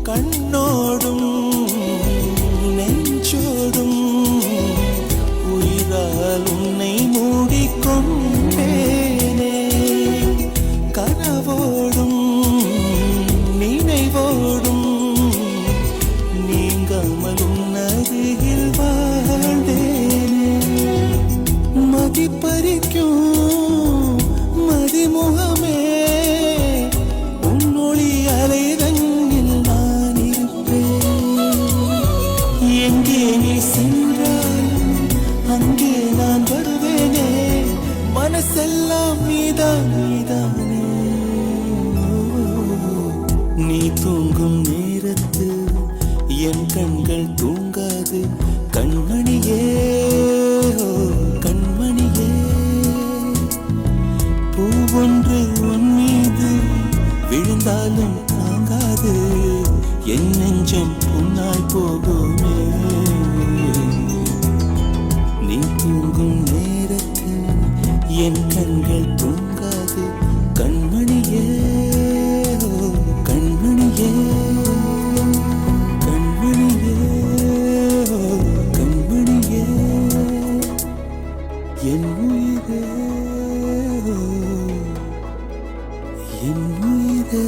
கண்ணோடும் நெஞ்சோடும் உயிரால் உன்னை மூடிக்கொண்டேனே. கனவோடும் நினைவோடும் நீங்காமல் உன்னருகில் வாழ்ந்தேனே. மதிப்பறிக்கும் மதிமுகமே உன்னொளி அலைதன்னில் நான் இருப்பேன். எங்கே நீ சென்றாலும் அங்கே நான் வருவேனே. மனசெல்லாம் நீதான் நீதானே. நீ தூங்கும் நேரத்து என் கண்கள் தூங்காது கண்மணியே, கண்மணியே. பூவொன்று உன் மீது விழுந்தாலும் தாங்காது என் நெஞ்சம் புண்ணாய் போகுமே. நீ தூங்கும் நேரத்தில் என் கண்கள் தூங்காது கண்மணியே, கண்மணியே, கண்மணியே, கண்மணியே. என் உயிரே, என் உயிரே.